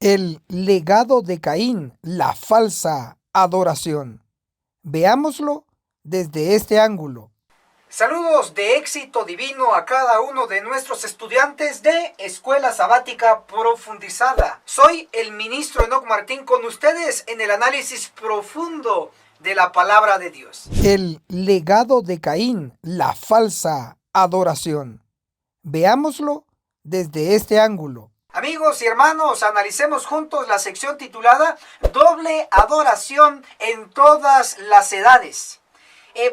El legado de Caín, la falsa adoración. Veámoslo desde este ángulo. Saludos de éxito divino a cada uno de nuestros estudiantes de Escuela Sabática Profundizada. Soy el ministro Enoc Martín con ustedes en el análisis profundo de la palabra de Dios. El legado de Caín, la falsa adoración. Veámoslo desde este ángulo. Amigos y hermanos, analicemos juntos la sección titulada Doble adoración en todas las edades.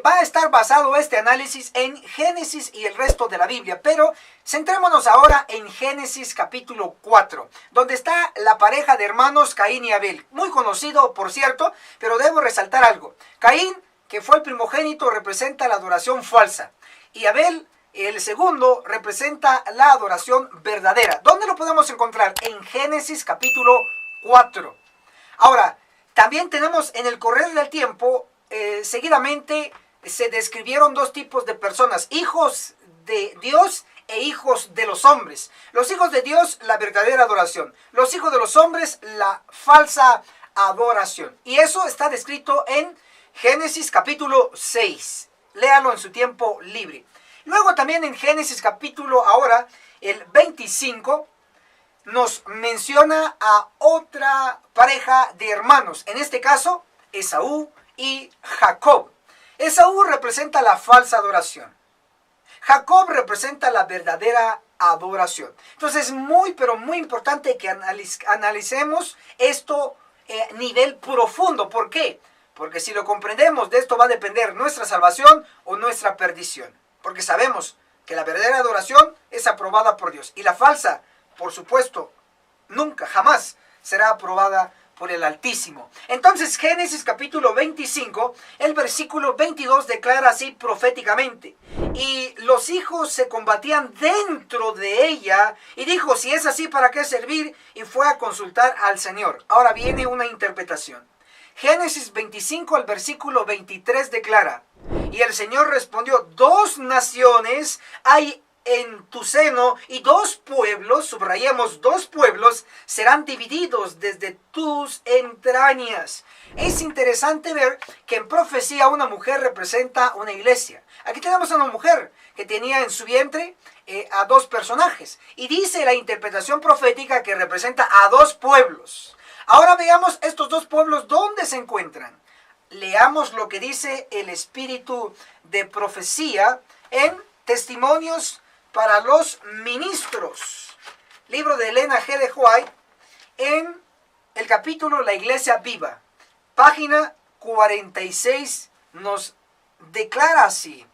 Va a estar basado este análisis en Génesis y el resto de la Biblia, pero centrémonos ahora en Génesis capítulo 4, donde está la pareja de hermanos Caín y Abel. Muy conocido, por cierto, pero debo resaltar algo. Caín, que fue el primogénito, representa la adoración falsa, y Abel, el segundo, representa la adoración verdadera. ¿Dónde lo podemos encontrar? En Génesis capítulo 4. Ahora, también tenemos en el correr del tiempo, seguidamente se describieron dos tipos de personas: hijos de Dios e hijos de los hombres. Los hijos de Dios, la verdadera adoración. Los hijos de los hombres, la falsa adoración. Y eso está descrito en Génesis capítulo 6. Léalo en su tiempo libre. Luego también en Génesis capítulo, ahora, el 25, nos menciona a otra pareja de hermanos. En este caso, Esaú y Jacob. Esaú representa la falsa adoración. Jacob representa la verdadera adoración. Entonces es muy, pero muy importante que analicemos esto a nivel profundo. ¿Por qué? Porque si lo comprendemos, de esto va a depender nuestra salvación o nuestra perdición. Porque sabemos que la verdadera adoración es aprobada por Dios. Y la falsa, por supuesto, nunca, jamás será aprobada por el Altísimo. Entonces, Génesis capítulo 25, el versículo 22 declara así proféticamente: y los hijos se combatían dentro de ella, y dijo, si es así, ¿para qué servir? Y fue a consultar al Señor. Ahora viene una interpretación. Génesis 25, el versículo 23 declara: y el Señor respondió, dos naciones hay en tu seno, y dos pueblos, subrayemos, dos pueblos, serán divididos desde tus entrañas. Es interesante ver que en profecía una mujer representa una iglesia. Aquí tenemos a una mujer que tenía en su vientre a dos personajes, y dice la interpretación profética que representa a dos pueblos. Ahora veamos estos dos pueblos, ¿dónde se encuentran? Leamos lo que dice el espíritu de profecía en Testimonios para los Ministros, libro de Elena G. de White, en el capítulo La Iglesia Viva, página 46, nos declara así: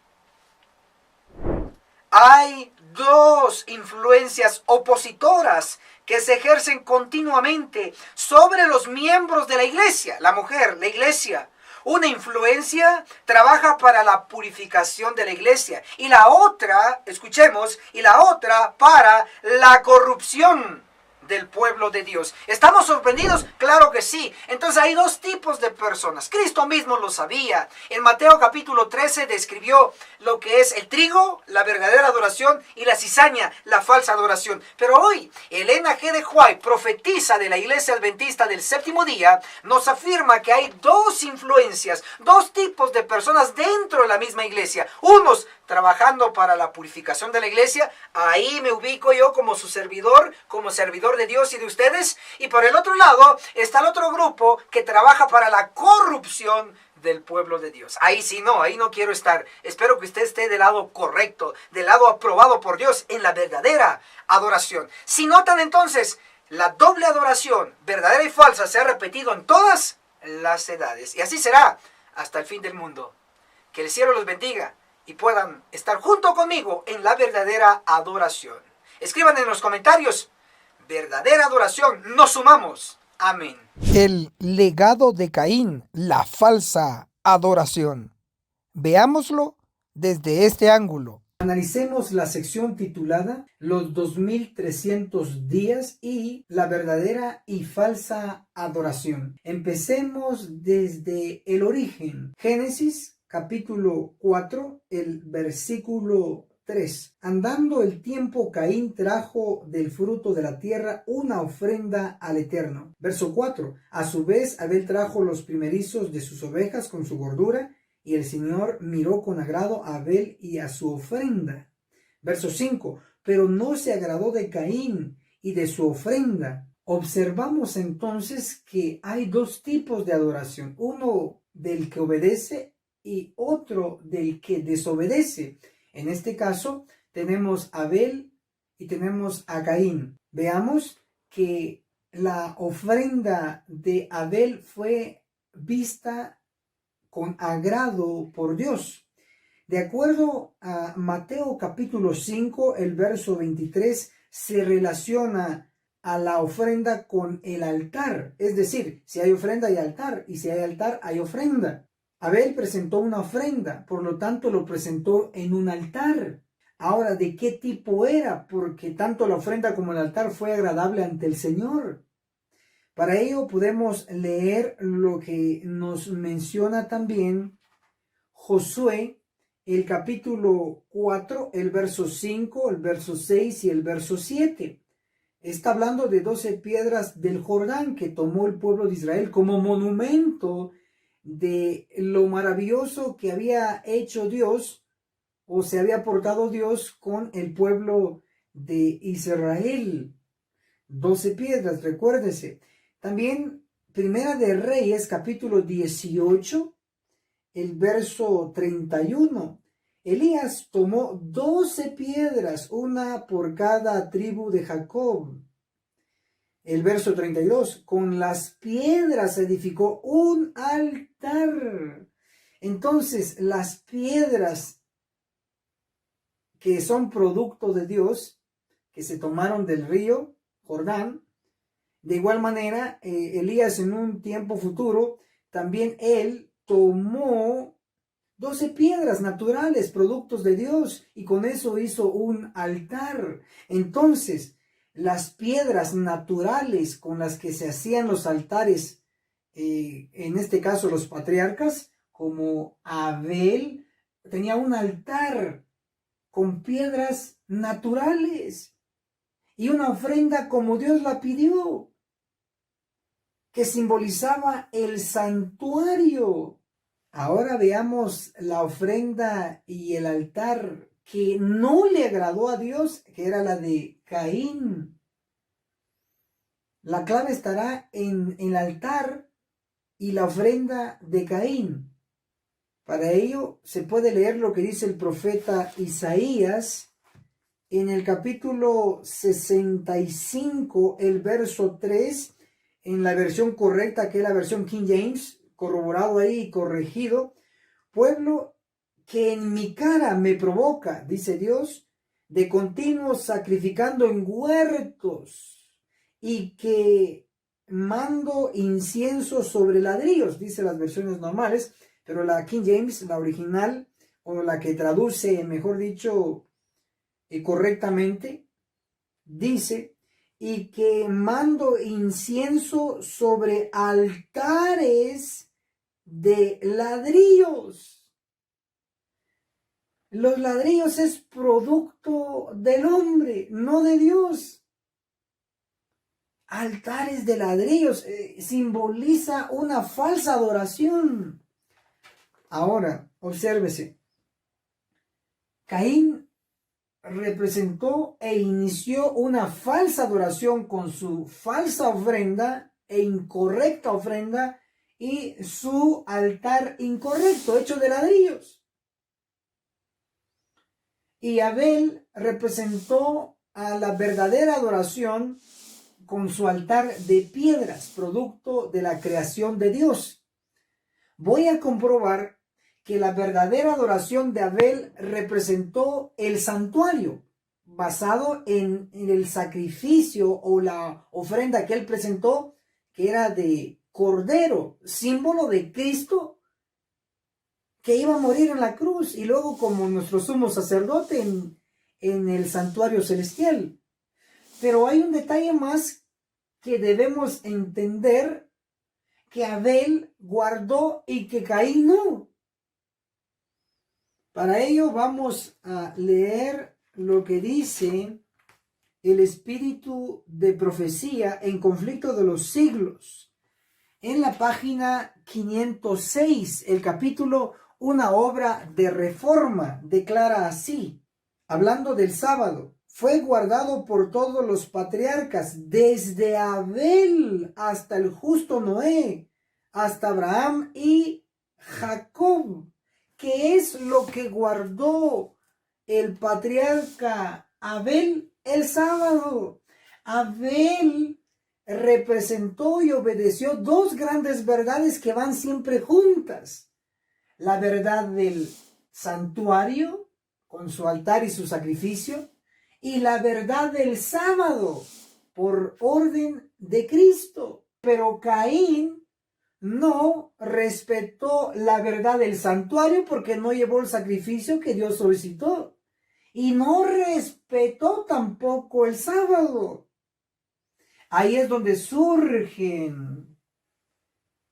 hay dos influencias opositoras que se ejercen continuamente sobre los miembros de la iglesia. La mujer, la iglesia. Una influencia trabaja para la purificación de la iglesia, y la otra, escuchemos, y la otra para la corrupción del pueblo de Dios. ¿Estamos sorprendidos? Claro que sí. Entonces hay dos tipos de personas. Cristo mismo lo sabía. En Mateo capítulo 13 describió lo que es el trigo, la verdadera adoración, y la cizaña, la falsa adoración. Pero hoy, Elena G. de White, profetiza de la iglesia adventista del séptimo día, nos afirma que hay dos influencias, dos tipos de personas dentro de la misma iglesia. Unos trabajando para la purificación de la iglesia, ahí me ubico yo como su servidor, como servidor de Dios y de ustedes, y por el otro lado está el otro grupo que trabaja para la corrupción del pueblo de Dios. Ahí sí no, ahí no quiero estar. Espero que usted esté del lado correcto, del lado aprobado por Dios en la verdadera adoración. Si notan entonces, la doble adoración, verdadera y falsa, se ha repetido en todas las edades, y así será hasta el fin del mundo. Que el cielo los bendiga y puedan estar junto conmigo en la verdadera adoración. Escriban en los comentarios: verdadera adoración, nos sumamos. Amén. El legado de Caín, la falsa adoración. Veámoslo desde este ángulo. Analicemos la sección titulada Los 2300 días y la verdadera y falsa adoración. Empecemos desde el origen. Génesis capítulo 4, el versículo 3. Andando el tiempo, Caín trajo del fruto de la tierra una ofrenda al Eterno. Verso 4. A su vez, Abel trajo los primerizos de sus ovejas con su gordura, y el Señor miró con agrado a Abel y a su ofrenda. Verso 5. Pero no se agradó de Caín y de su ofrenda. Observamos entonces que hay dos tipos de adoración, uno del que obedece y otro del que desobedece. En este caso tenemos a Abel y tenemos a Caín. Veamos que la ofrenda de Abel fue vista con agrado por Dios. De acuerdo a Mateo capítulo 5, el verso 23, se relaciona a la ofrenda con el altar. Es decir, si hay ofrenda hay altar, y si hay altar hay ofrenda. Abel presentó una ofrenda, por lo tanto lo presentó en un altar. Ahora, ¿de qué tipo era? Porque tanto la ofrenda como el altar fue agradable ante el Señor. Para ello podemos leer lo que nos menciona también Josué, el capítulo 4, el verso 5, el verso 6 y el verso 7. Está hablando de 12 piedras del Jordán que tomó el pueblo de Israel como monumento de lo maravilloso que había hecho Dios o se había portado Dios con el pueblo de Israel. 12 piedras, recuérdese. También Primera de Reyes, capítulo 18, el verso 31. Elías tomó 12 piedras, una por cada tribu de Jacob. El verso 32, con las piedras edificó un altar. Entonces, las piedras que son producto de Dios, que se tomaron del río Jordán, de igual manera, Elías en un tiempo futuro, también él tomó 12 piedras naturales, productos de Dios, y con eso hizo un altar. Entonces, las piedras naturales con las que se hacían los altares, en este caso los patriarcas, como Abel, tenía un altar con piedras naturales y una ofrenda como Dios la pidió, que simbolizaba el santuario. Ahora veamos la ofrenda y el altar que no le agradó a Dios, que era la de Caín. La clave estará en el altar y la ofrenda de Caín. Para ello se puede leer lo que dice el profeta Isaías en el capítulo 65, el verso 3, en la versión correcta, que es la versión King James, corroborado ahí y corregido. Pueblo que en mi cara me provoca, dice Dios, de continuo sacrificando en huertos, y que mando incienso sobre ladrillos, dice las versiones normales, pero la King James, la original, o la que traduce, mejor dicho, correctamente, dice, y que mando incienso sobre altares de ladrillos. Los ladrillos es producto del hombre, no de Dios. Altares de ladrillos simboliza una falsa adoración. Ahora, obsérvese. Caín representó e inició una falsa adoración con su falsa ofrenda e incorrecta ofrenda y su altar incorrecto, hecho de ladrillos. Y Abel representó a la verdadera adoración con su altar de piedras, producto de la creación de Dios. Voy a comprobar que la verdadera adoración de Abel representó el santuario, basado en el sacrificio o la ofrenda que él presentó, que era de cordero, símbolo de Cristo, que iba a morir en la cruz y luego como nuestro sumo sacerdote en el santuario celestial. Pero hay un detalle más que debemos entender, que Abel guardó y que Caín no. Para ello vamos a leer lo que dice el espíritu de profecía en Conflicto de los Siglos. En la página 506, el capítulo Una obra de reforma declara así, hablando del sábado: fue guardado por todos los patriarcas, desde Abel hasta el justo Noé, hasta Abraham y Jacob. ¿Qué es lo que guardó el patriarca Abel? El sábado. Abel representó y obedeció dos grandes verdades que van siempre juntas: la verdad del santuario con su altar y su sacrificio, y la verdad del sábado por orden de Cristo. Pero Caín no respetó la verdad del santuario porque no llevó el sacrificio que Dios solicitó, y no respetó tampoco el sábado. Ahí es donde surgen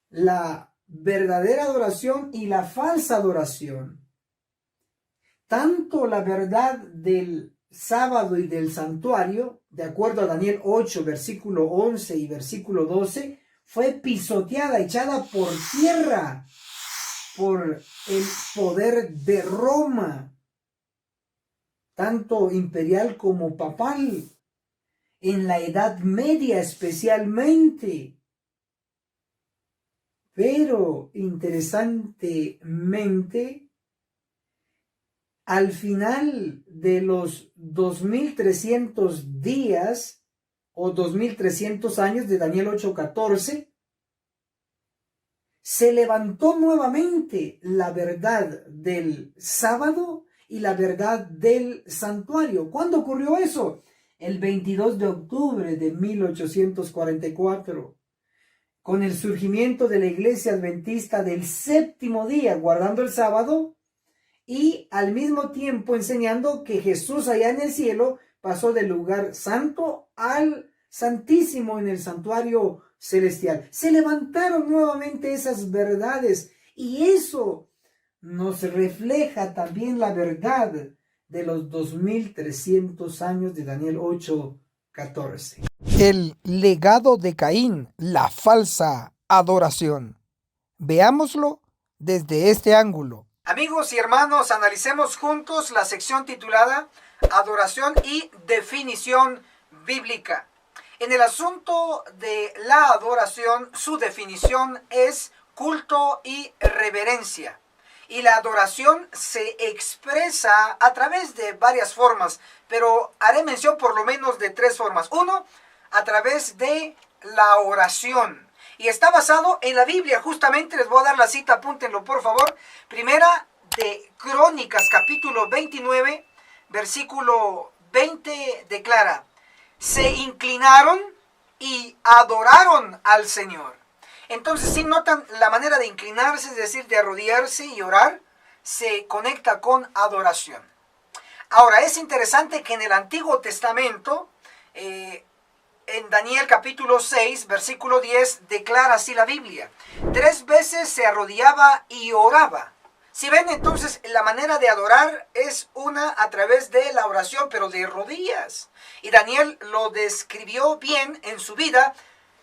la verdadera adoración y la falsa adoración. Tanto la verdad del sábado y del santuario, de acuerdo a Daniel 8, versículo 11 y versículo 12, fue pisoteada, echada por tierra por el poder de Roma, tanto imperial como papal, en la Edad Media especialmente. Pero interesantemente, al final de los 2300 días o 2300 años de Daniel 8:14, se levantó nuevamente la verdad del sábado y la verdad del santuario. ¿Cuándo ocurrió eso? El 22 de octubre de 1844. Con el surgimiento de la Iglesia Adventista del séptimo día, guardando el sábado y al mismo tiempo enseñando que Jesús allá en el cielo pasó del lugar santo al santísimo en el santuario celestial. Se levantaron nuevamente esas verdades, y eso nos refleja también la verdad de los 2300 años de Daniel 8:14. El legado de Caín, la falsa adoración. Veámoslo desde este ángulo. Amigos y hermanos, analicemos juntos la sección titulada Adoración y definición bíblica. En el asunto de la adoración, su definición es culto y reverencia. Y la adoración se expresa a través de varias formas, pero haré mención por lo menos de tres formas. Uno, a través de la oración. Y está basado en la Biblia. Justamente les voy a dar la cita, apúntenlo por favor. Primera de Crónicas, capítulo 29, versículo 20, declara: se inclinaron y adoraron al Señor. Entonces, si notan la manera de inclinarse, es decir, de arrodillarse y orar, se conecta con adoración. Ahora, es interesante que en el Antiguo Testamento, en Daniel capítulo 6, versículo 10, declara así la Biblia: 3 veces se arrodillaba y oraba. Si ven, entonces, la manera de adorar es una a través de la oración, pero de rodillas. Y Daniel lo describió bien en su vida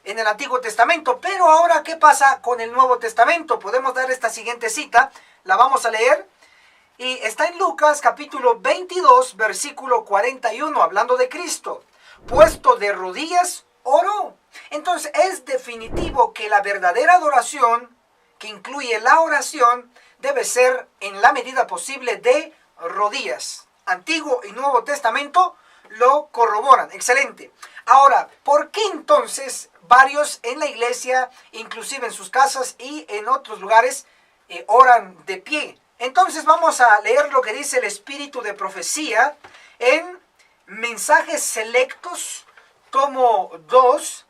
en el Antiguo Testamento. Pero ahora, ¿qué pasa con el Nuevo Testamento? Podemos dar esta siguiente cita, la vamos a leer. Y está en Lucas capítulo 22, versículo 41, hablando de Cristo. Puesto de rodillas, oró. Entonces es definitivo que la verdadera adoración, que incluye la oración, debe ser en la medida posible de rodillas. Antiguo y Nuevo Testamento lo corroboran. Excelente. Ahora, ¿por qué entonces varios en la iglesia, inclusive en sus casas y en otros lugares, oran de pie? Entonces vamos a leer lo que dice el espíritu de profecía en Mensajes Selectos, tomo 2,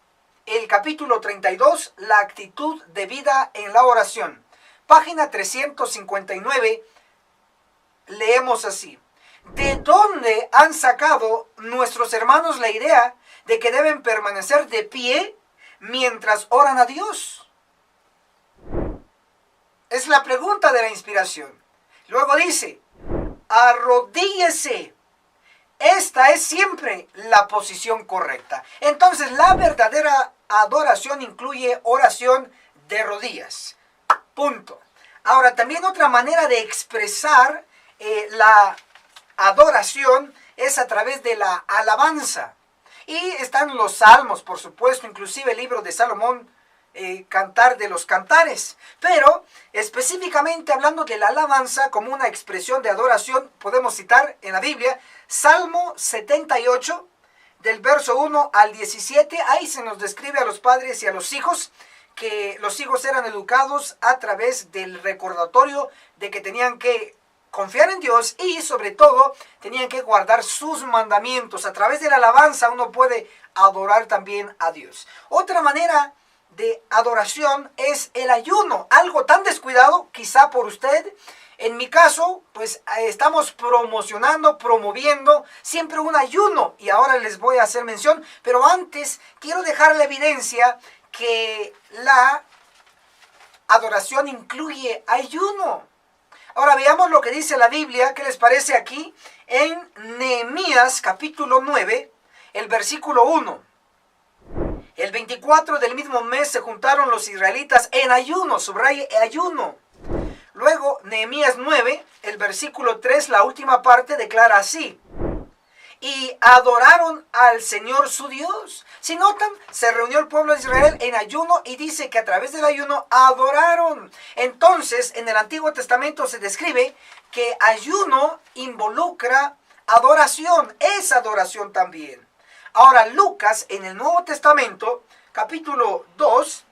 el capítulo 32, la actitud de vida en la oración. Página 359, leemos así: ¿de dónde han sacado nuestros hermanos la idea de que deben permanecer de pie mientras oran a Dios? Es la pregunta de la inspiración. Luego dice: arrodíllese. Esta es siempre la posición correcta. Entonces, la verdadera adoración incluye oración de rodillas. Punto. Ahora, también otra manera de expresar la adoración es a través de la alabanza. Y están los salmos, por supuesto, inclusive el libro de Salomón, Cantar de los Cantares. Pero específicamente hablando de la alabanza como una expresión de adoración, podemos citar en la Biblia Salmo 78, del verso 1 al 17. Ahí se nos describe a los padres y a los hijos, que los hijos eran educados a través del recordatorio de que tenían que confiar en Dios y sobre todo tenían que guardar sus mandamientos. A través de la alabanza uno puede adorar también a Dios. Otra manera de adoración es el ayuno, algo tan descuidado quizá por usted. En mi caso, pues estamos promoviendo siempre un ayuno y ahora les voy a hacer mención, pero antes quiero dejar la evidencia que la adoración incluye ayuno. Ahora veamos lo que dice la Biblia. ¿Qué les parece aquí? En Nehemías capítulo 9, el versículo 1. El 24 del mismo mes se juntaron los israelitas en ayuno, subraye ayuno. Luego, Nehemías 9, el versículo 3, la última parte declara así: y adoraron al Señor su Dios. Si notan, se reunió el pueblo de Israel en ayuno y dice que a través del ayuno adoraron. Entonces, en el Antiguo Testamento se describe que ayuno involucra adoración, es adoración también. Ahora, Lucas, en el Nuevo Testamento, capítulo 2,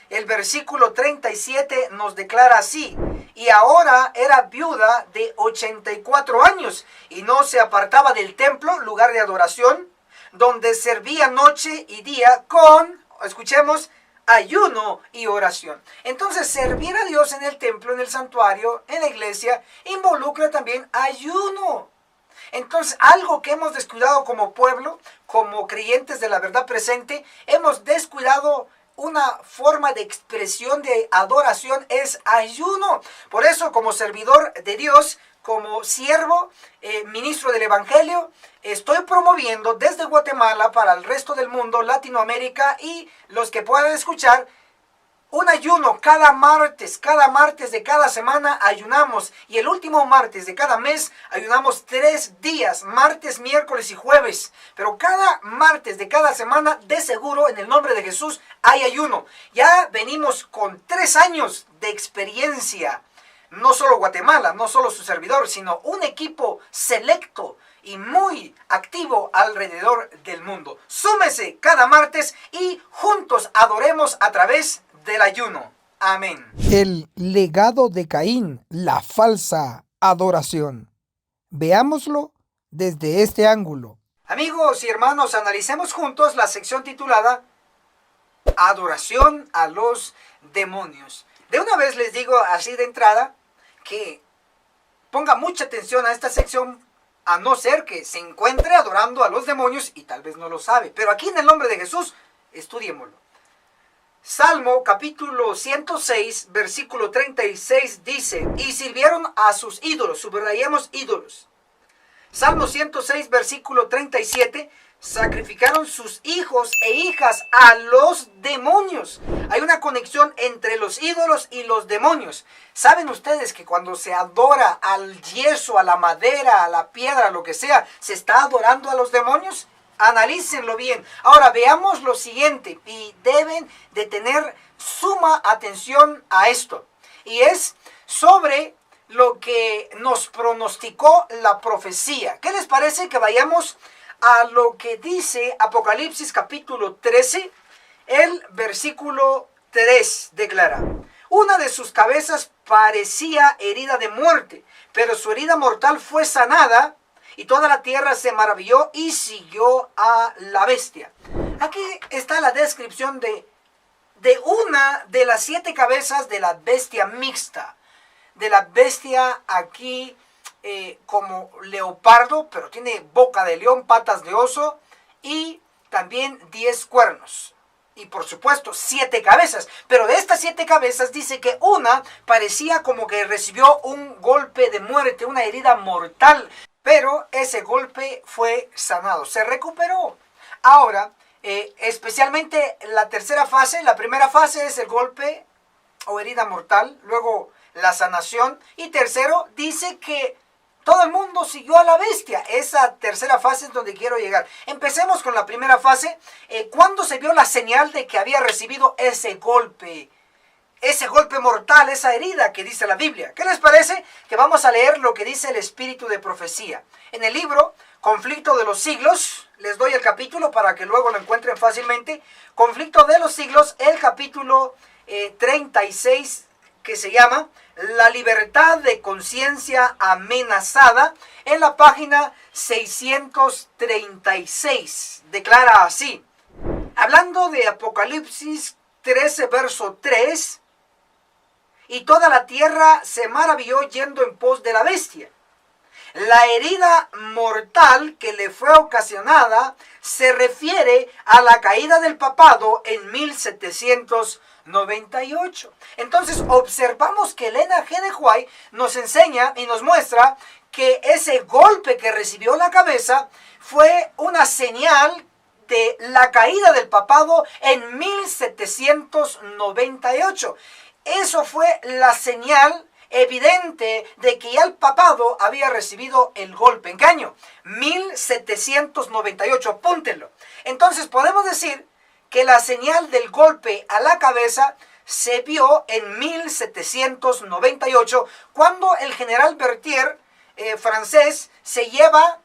el versículo 37 nos declara así: y ahora era viuda de 84 años y no se apartaba del templo, lugar de adoración, donde servía noche y día con, escuchemos, ayuno y oración. Entonces, servir a Dios en el templo, en el santuario, en la iglesia, involucra también ayuno. Entonces, algo que hemos descuidado como pueblo, como creyentes de la verdad presente, hemos descuidado una forma de expresión de adoración, es ayuno. Por eso, como servidor de Dios, como siervo, ministro del Evangelio, estoy promoviendo desde Guatemala para el resto del mundo, Latinoamérica y los que puedan escuchar, un ayuno cada martes de cada semana ayunamos, y el último martes de cada mes ayunamos 3 días, martes, miércoles y jueves. Pero cada martes de cada semana, de seguro, en el nombre de Jesús, hay ayuno. Ya venimos con 3 años de experiencia. No solo Guatemala, no solo su servidor, sino un equipo selecto y muy activo alrededor del mundo. Súmese cada martes y juntos adoremos a través del ayuno. Amén. El legado de Caín, la falsa adoración. Veámoslo desde este ángulo. Amigos y hermanos, analicemos juntos la sección titulada Adoración a los demonios. De una vez les digo así de entrada que ponga mucha atención a esta sección, a no ser que se encuentre adorando a los demonios y tal vez no lo sabe. Pero aquí en el nombre de Jesús, estudiémoslo. Salmo capítulo 106, versículo 36 dice: y sirvieron a sus ídolos, subrayemos ídolos. Salmo 106, versículo 37, sacrificaron sus hijos e hijas a los demonios. Hay una conexión entre los ídolos y los demonios. ¿Saben ustedes que cuando se adora al yeso, a la madera, a la piedra, a lo que sea, se está adorando a los demonios? Analícenlo bien. Ahora veamos lo siguiente, y deben de tener suma atención a esto. Y es sobre lo que nos pronosticó la profecía. ¿Qué les parece que vayamos a lo que dice Apocalipsis capítulo 13? El versículo 3 declara: una de sus cabezas parecía herida de muerte, pero su herida mortal fue sanada, y toda la tierra se maravilló y siguió a la bestia. Aquí está la descripción de una de las 7 cabezas de la bestia mixta. De la bestia aquí como leopardo, pero tiene boca de león, patas de oso y también 10 cuernos. y por supuesto 7 cabezas, pero de estas 7 cabezas dice que una parecía como que recibió un golpe de muerte, una herida mortal, pero ese golpe fue sanado, se recuperó. Ahora, especialmente la tercera fase, la primera fase es el golpe o herida mortal, luego la sanación, y tercero dice que todo el mundo siguió a la bestia. Esa tercera fase es donde quiero llegar. Empecemos con la primera fase. ¿Cuándo se vio la señal de que había recibido ese golpe mortal, esa herida que dice la Biblia? ¿Qué les parece? Que vamos a leer lo que dice el espíritu de profecía. En el libro Conflicto de los Siglos, les doy el capítulo para que luego lo encuentren fácilmente. Conflicto de los Siglos, el capítulo 36, que se llama La libertad de conciencia amenazada, en la página 636. Declara así, hablando de Apocalipsis 13, verso 3, y toda la tierra se maravilló yendo en pos de la bestia. La herida mortal que le fue ocasionada se refiere a la caída del papado en 1798. Entonces observamos que Elena G. de White nos enseña y nos muestra que ese golpe que recibió la cabeza fue una señal de la caída del papado en 1798. Eso fue la señal evidente de que ya el papado había recibido el golpe. ¿En qué año? 1798, apúntenlo. Entonces podemos decir que la señal del golpe a la cabeza se vio en 1798, cuando el general Berthier, francés, se lleva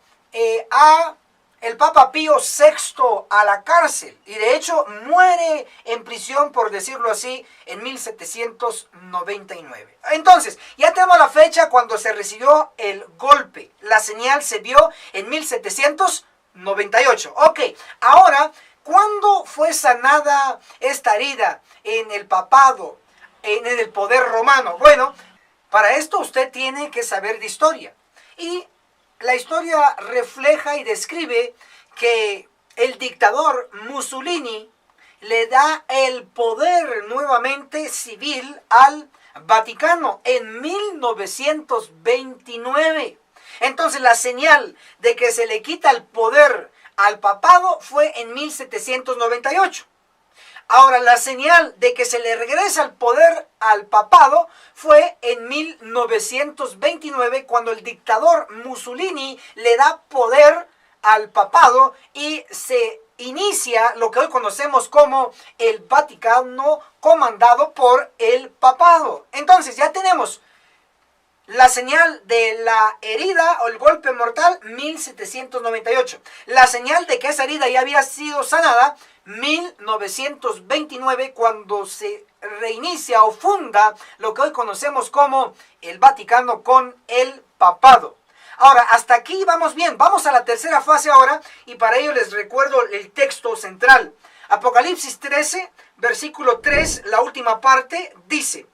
a el Papa Pío VI a la cárcel, y de hecho muere en prisión, por decirlo así, en 1799. Entonces, ya tenemos la fecha cuando se recibió el golpe. La señal se vio en 1798. Ok, ahora, ¿cuándo fue sanada esta herida en el papado, en el poder romano? Bueno, para esto usted tiene que saber de historia. Y la historia refleja y describe que el dictador Mussolini le da el poder nuevamente civil al Vaticano en 1929. Entonces la señal de que se le quita el poder al papado fue en 1798. Ahora, la señal de que se le regresa el poder al papado fue en 1929, cuando el dictador Mussolini le da poder al papado y se inicia lo que hoy conocemos como el Vaticano, comandado por el papado. Entonces ya tenemos la señal de la herida o el golpe mortal, 1798. La señal de que esa herida ya había sido sanada, 1929, cuando se reinicia o funda lo que hoy conocemos como el Vaticano con el papado. Ahora, hasta aquí vamos bien. Vamos a la tercera fase ahora, y para ello les recuerdo el texto central. Apocalipsis 13, versículo 3, la última parte, dice: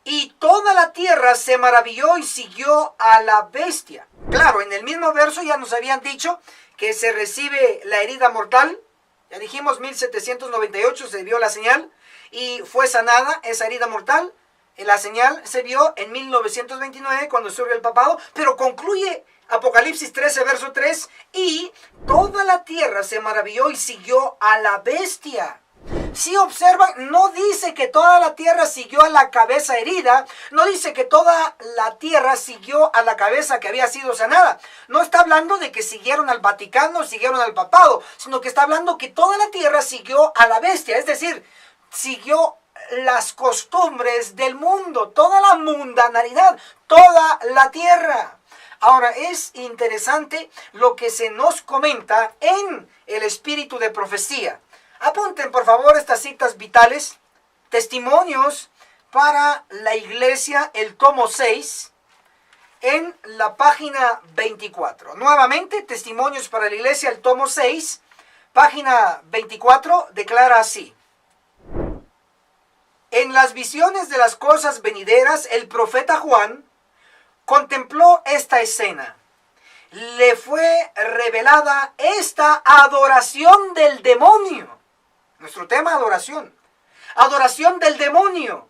y toda la tierra se maravilló y siguió a la bestia. Claro, en el mismo verso ya nos habían dicho que se recibe la herida mortal. Ya dijimos, 1798 se vio la señal y fue sanada esa herida mortal. La señal se vio en 1929 cuando surge el papado, pero concluye Apocalipsis 13, verso 3, y toda la tierra se maravilló y siguió a la bestia. Si observan, no dice que toda la tierra siguió a la cabeza herida, no dice que toda la tierra siguió a la cabeza que había sido sanada. No está hablando de que siguieron al Vaticano, siguieron al papado, sino que está hablando que toda la tierra siguió a la bestia, es decir, siguió las costumbres del mundo, toda la mundanalidad, toda la tierra. Ahora, es interesante lo que se nos comenta en el espíritu de profecía. Apunten por favor estas citas vitales: Testimonios para la Iglesia, el tomo 6, en la página 24. Nuevamente, Testimonios para la Iglesia, el tomo 6, página 24, declara así: en las visiones de las cosas venideras, el profeta Juan contempló esta escena. Le fue revelada esta adoración del demonio. Nuestro tema, adoración. Adoración del demonio.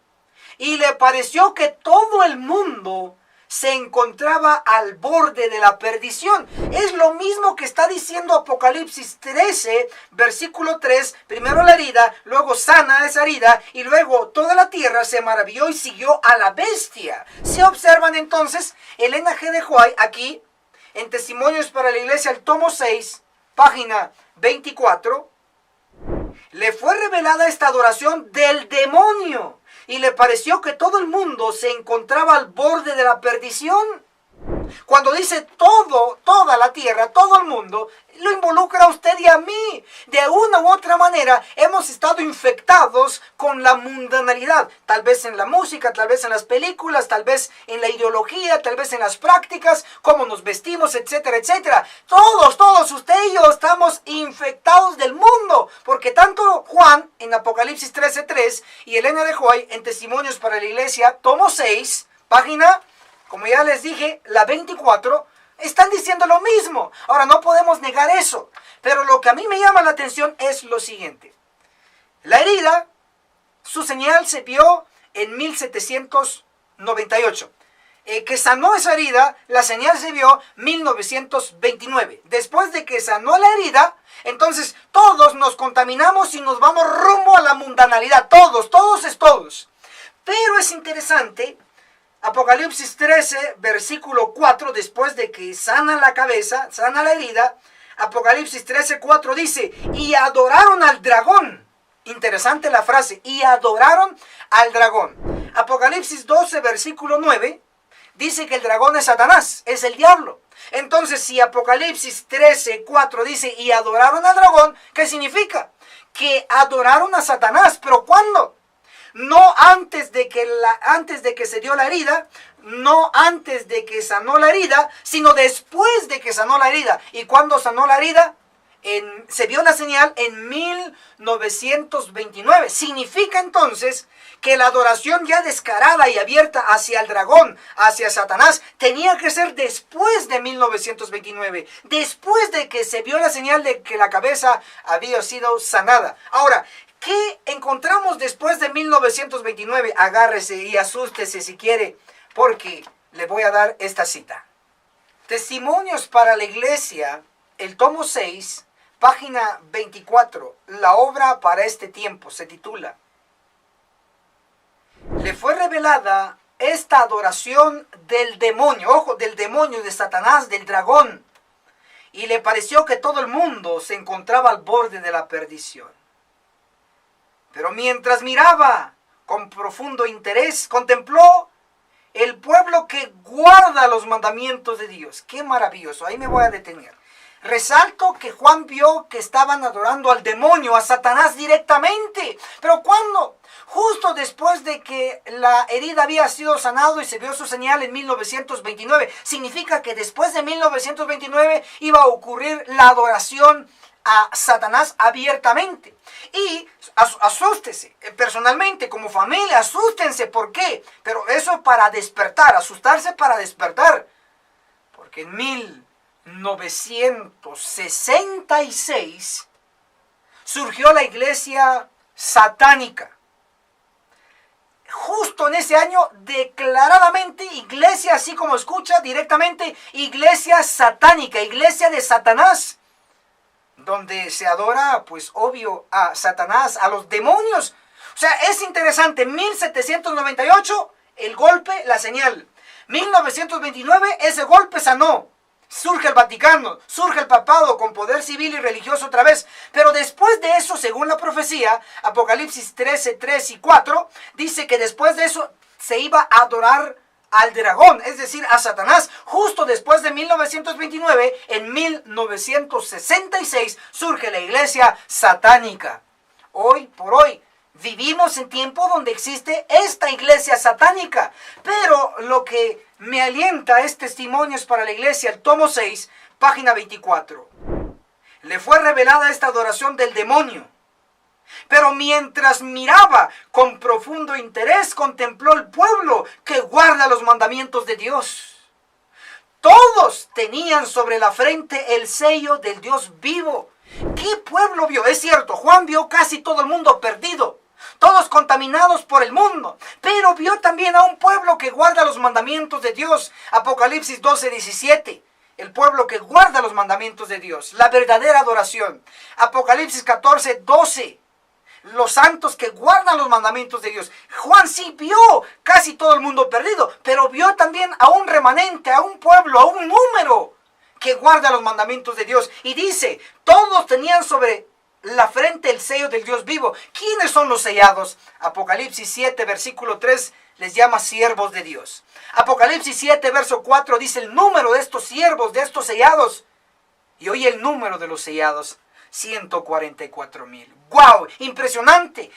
Y le pareció que todo el mundo se encontraba al borde de la perdición. Es lo mismo que está diciendo Apocalipsis 13, versículo 3. Primero la herida, luego sana esa herida, y luego toda la tierra se maravilló y siguió a la bestia. Si observan entonces, Elena G. de White aquí, en Testimonios para la Iglesia, el tomo 6, página 24, le fue revelada esta adoración del demonio. Y le pareció que todo el mundo se encontraba al borde de la perdición. Cuando dice todo, toda la tierra, todo el mundo, lo involucra a usted y a mí. De una u otra manera hemos estado infectados con la mundanalidad. Tal vez en la música, tal vez en las películas, tal vez en la ideología, tal vez en las prácticas, cómo nos vestimos, etcétera, etcétera. Todos, usted y yo estamos infectados del mundo. Porque tanto Juan en Apocalipsis 13:3 y Elena de White en Testimonios para la Iglesia, tomo 6, página, como ya les dije, la 24, están diciendo lo mismo. Ahora, no podemos negar eso. Pero lo que a mí me llama la atención es lo siguiente. La herida, su señal se vio en 1798. Que sanó esa herida, la señal se vio en 1929. Después de que sanó la herida, entonces todos nos contaminamos y nos vamos rumbo a la mundanalidad. Todos. Pero es interesante. Apocalipsis 13, versículo 4, después de que sana la cabeza, sana la herida, Apocalipsis 13, 4 dice, y adoraron al dragón. Interesante la frase, y adoraron al dragón. Apocalipsis 12, versículo 9, dice que el dragón es Satanás, es el diablo. Entonces, si Apocalipsis 13, 4 dice, y adoraron al dragón, ¿qué significa? Que adoraron a Satanás, ¿pero cuándo? No antes de que se dio la herida, no antes de que sanó la herida, sino después de que sanó la herida. ¿Y cuándo sanó la herida? Se vio la señal en 1929. Significa entonces que la adoración ya descarada y abierta hacia el dragón, hacia Satanás, tenía que ser después de 1929, después de que se vio la señal de que la cabeza había sido sanada. Ahora, ¿qué encontramos después de 1929? Agárrese y asústese si quiere, porque le voy a dar esta cita. Testimonios para la Iglesia, el tomo 6, página 24. La obra para este tiempo se titula: le fue revelada esta adoración del demonio, ojo, del demonio, de Satanás, del dragón, y le pareció que todo el mundo se encontraba al borde de la perdición. Pero mientras miraba con profundo interés, contempló el pueblo que guarda los mandamientos de Dios. ¡Qué maravilloso! Ahí me voy a detener. Resalto que Juan vio que estaban adorando al demonio, a Satanás directamente. ¿Pero cuándo? Justo después de que la herida había sido sanado y se vio su señal en 1929. Significa que después de 1929 iba a ocurrir la adoración a Satanás abiertamente. Y asústese, personalmente, como familia, asústense. ¿Por qué? Pero eso para despertar, asustarse para despertar. Porque en 1966 surgió la iglesia satánica. Justo en ese año, declaradamente, iglesia, así como escucha directamente, iglesia satánica, iglesia de Satanás, donde se adora, pues obvio, a Satanás, a los demonios. O sea, es interesante, 1798, el golpe, la señal. 1929, ese golpe sanó. Surge el Vaticano, surge el papado con poder civil y religioso otra vez. Pero después de eso, según la profecía, Apocalipsis 13, 3 y 4, dice que después de eso se iba a adorar al dragón, es decir, a Satanás. Justo después de 1929, en 1966, surge la iglesia satánica. Hoy por hoy, vivimos en tiempo donde existe esta iglesia satánica. Pero lo que me alienta es Testimonios para la Iglesia, el tomo 6, página 24. Le fue revelada esta adoración del demonio. Pero mientras miraba con profundo interés, contempló el pueblo que guarda los mandamientos de Dios. Todos tenían sobre la frente el sello del Dios vivo. ¿Qué pueblo vio? Es cierto, Juan vio casi todo el mundo perdido, todos contaminados por el mundo, pero vio también a un pueblo que guarda los mandamientos de Dios. Apocalipsis 12:17. El pueblo que guarda los mandamientos de Dios, la verdadera adoración. Apocalipsis 14:12. Los santos que guardan los mandamientos de Dios. Juan sí vio casi todo el mundo perdido, pero vio también a un remanente, a un pueblo, a un número que guarda los mandamientos de Dios. Y dice, todos tenían sobre la frente el sello del Dios vivo. ¿Quiénes son los sellados? Apocalipsis 7, versículo 3, les llama siervos de Dios. Apocalipsis 7, verso 4, dice el número de estos siervos, de estos sellados. Y oye el número de los sellados, 144,000. ¡Wow! Impresionante.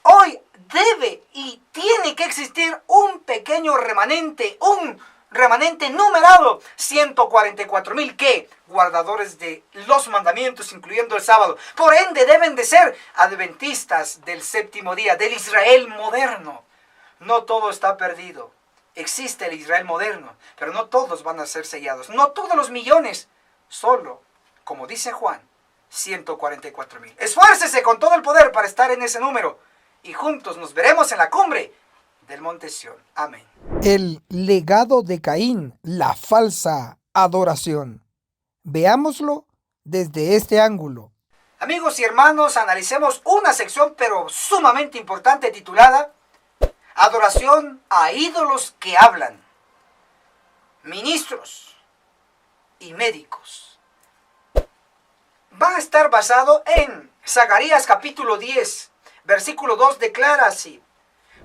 Hoy debe y tiene que existir un pequeño remanente, un remanente numerado, 144,000, que guardadores de los mandamientos, incluyendo el sábado. Por ende, deben de ser adventistas del séptimo día, del Israel moderno. No todo está perdido. Existe el Israel moderno, pero no todos van a ser sellados. No todos los millones, solo, como dice Juan, 144,000. Esfuércese con todo el poder para estar en ese número y juntos nos veremos en la cumbre del monte Sión. Amén. El legado de Caín, la falsa adoración. Veámoslo desde este ángulo. Amigos y hermanos, analicemos una sección pero sumamente importante titulada Adoración a ídolos que hablan. Ministros y médicos. Va a estar basado en Zacarías capítulo 10, versículo 2, declara así: